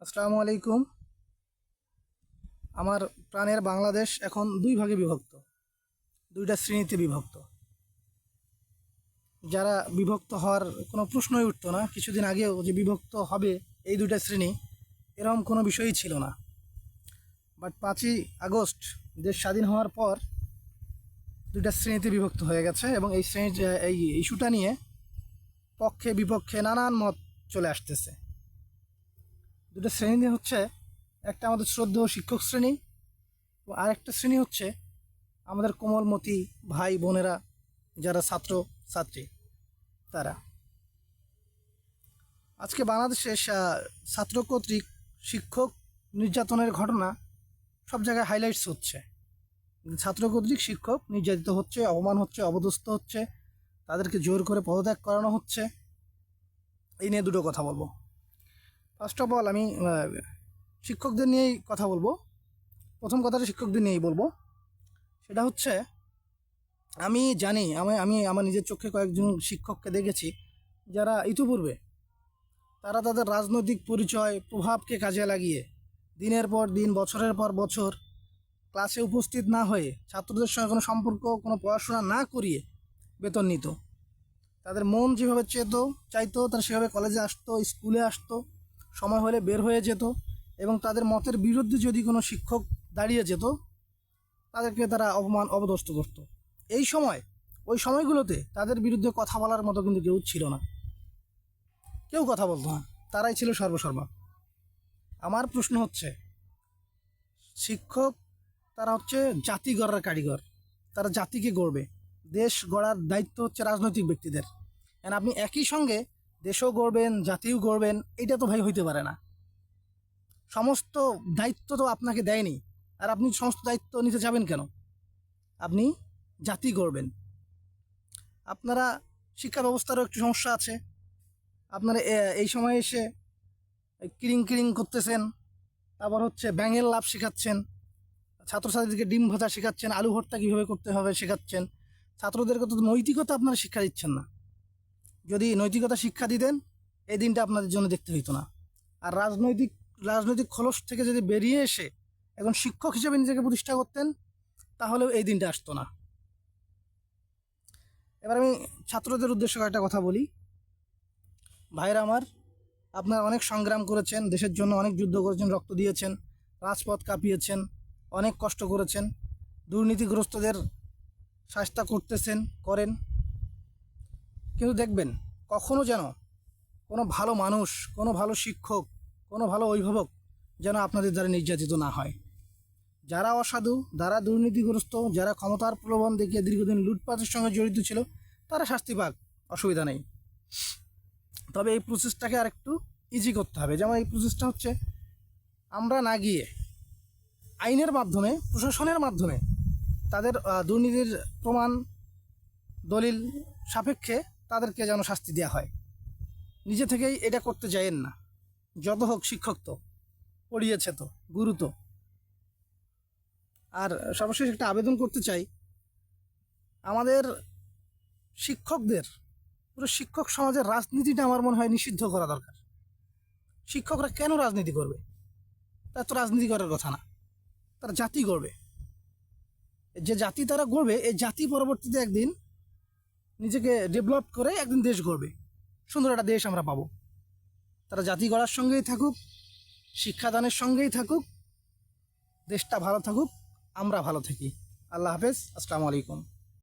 আসসালামু আলাইকুম। আমার প্রাণের বাংলাদেশ এখন দুই ভাগে বিভক্ত, দুইটা শ্রেণীতে বিভক্ত। যারা বিভক্ত হওয়ার কোনো প্রশ্নই উঠতো না, কিছুদিন আগেও যে বিভক্ত হবে এই দুইটা শ্রেণী, এরকম কোনো বিষয়ই ছিল না। বাট 5ই আগস্ট দেশ স্বাধীন হওয়ার পর দুইটা শ্রেণীতে বিভক্ত হয়ে গেছে এবং এই শ্রেণীর এই ইস্যুটা নিয়ে পক্ষে বিপক্ষে নানান মত চলে আসতেছে। দুটো শ্রেণী হচ্ছে, একটা আমাদের শ্রদ্ধেয় শিক্ষক শ্রেণী এবং আরেকটা শ্রেণী হচ্ছে আমাদের কোমলমতি ভাই বোনেরা যারা ছাত্র ছাত্রী। তারা আজকে বাংলাদেশে ছাত্র কর্তৃক শিক্ষক নির্যাতনের ঘটনা সব জায়গায় হাইলাইটস হচ্ছে। ছাত্র কর্তৃক শিক্ষক নির্যাতিত হচ্ছে, অপমান হচ্ছে, অপদস্থ হচ্ছে, তাদেরকে জোর করে পদত্যাগ করানো হচ্ছে। এই নিয়ে দুটো কথা বলবো। ফার্স্ট অফ অল আমি শিক্ষকদের নিয়েই কথা বলবো। প্রথম কথাটা শিক্ষকদের নিয়েই বলবো। সেটা হচ্ছে, আমি জানি, আমি আমার নিজের চোখে কয়েকজন শিক্ষককে দেখেছি যারা ইতিপূর্বে তারা তাদের রাজনৈতিক পরিচয় প্রভাবকে কাজে লাগিয়ে দিনের পর দিন, বছরের পর বছর ক্লাসে উপস্থিত না হয়ে, ছাত্রদের সঙ্গে কোনো সম্পর্ক, কোনো পড়াশোনা না করিয়ে বেতন নিত। তাদের মন যেভাবে চাইতো তারা সেভাবে কলেজে আসতো, স্কুলে আসতো, সময় হলে বের হয়ে যেত এবং তাদের মতের বিরুদ্ধে যদি কোনো শিক্ষক দাঁড়িয়ে যেত তাদেরকে তারা অপমান অপদস্থ করত। ওই সময়গুলোতে তাদের বিরুদ্ধে কথা বলার মতো কিন্তু কেউ ছিল না, কেউ কথা বলতো না, তারাই ছিল সর্বসর্বা। আমার প্রশ্ন হচ্ছে, শিক্ষক তারা হচ্ছে জাতি গড়ার কারিগর, তারা জাতিকে গড়বে। দেশ গড়ার দায়িত্ব হচ্ছে রাজনৈতিক ব্যক্তিদের। এন্ড আপনি একই সঙ্গে দেশও গড়বেন, জাতিও গড়বেন, এটা তো ভাই হইতে পারে না। সমস্ত দায়িত্ব তো আপনাকে দেয়নি, আর আপনি সমস্ত দায়িত্ব নিতে যাবেন কেন? আপনি জাতি গড়বেন। আপনারা শিক্ষা ব্যবস্থারও একটু সমস্যা আছে। আপনারা এই সময় এসে কিরিং কিরিং করতেছেন, তারপর হচ্ছে ব্যাঙের লাভ শেখাচ্ছেন, ছাত্রছাত্রীদেরকে ডিম ভাজা শেখাচ্ছেন, আলু ভর্তা কীভাবে করতে হবে শেখাচ্ছেন। ছাত্রদেরকে তো নৈতিকতা আপনারা শিক্ষা দিচ্ছেন না। যদি নৈতিকতা শিক্ষা দিতেন এই দিনটা আপনাদের জন্য দেখতে হইতো না। আর রাজনৈতিক খোলস থেকে যদি বেরিয়ে এসে এখন শিক্ষক হিসেবে নিজেকে প্রতিষ্ঠা করতেন তাহলেও এই দিনটা আসতো না। এবার আমি ছাত্রদের উদ্দেশ্যে কয়েকটা কথা বলি। ভাইরা আমার, আপনারা অনেক সংগ্রাম করেছেন, দেশের জন্য অনেক যুদ্ধ করেছেন, রক্ত দিয়েছেন, রাজপথ কাঁপিয়েছেন, অনেক কষ্ট করেছেন, দুর্নীতিগ্রস্তদের শাস্তি করেন। কিন্তু দেখবেন, কখনো যেন কোনো ভালো মানুষ, কোনো ভালো শিক্ষক, কোনো ভালো অভিভাবক যেন আপনাদের দ্বারা নির্যাতিত না হয়। যারা অসাধু, যারা দুর্নীতিগ্রস্ত, যারা ক্ষমতার প্রলোভন দেখিয়ে দীর্ঘদিন লুটপাটের সঙ্গে জড়িত ছিল, তারা শাস্তি পাক, অসুবিধা নেই। তবে এই প্রসেসটাকে আরেকটু ইজি করতে হবে। যেমন এই প্রসেসটা হচ্ছে, আমরা না গিয়ে আইনের মাধ্যমে, প্রশাসনের মাধ্যমে তাদের দুর্নীতির প্রমাণ দলিল সাপেক্ষে তাদেরকে যেন শাস্তি দেওয়া হয়। নিজে থেকেই এটা করতে যায়েন না। যত হোক শিক্ষক তো, পড়িয়েছে তো, গুরু তো। আর সর্বশেষ একটা আবেদন করতে চাই, আমাদের শিক্ষকদের, পুরো শিক্ষক সমাজের রাজনীতিটা আমার মনে হয় নিষিদ্ধ করা দরকার। শিক্ষকরা কেন রাজনীতি করবে? তার তো রাজনীতি করার কথা না, তারা জাতি গড়বে। যে জাতি তারা গড়বে, এই জাতি পরবর্তীতে একদিন নিজেকে ডেভেলপ করে একদিন দেশ গড়বে, সুন্দর একটা দেশ আমরা পাবো। তারা জাতি গড়ার সঙ্গেই থাকুক, শিক্ষাদানের সঙ্গেই থাকুক, দেশটা ভালো থাকুক, আমরা ভালো থাকি। আল্লাহ হাফেজ, আসসালামু আলাইকুম।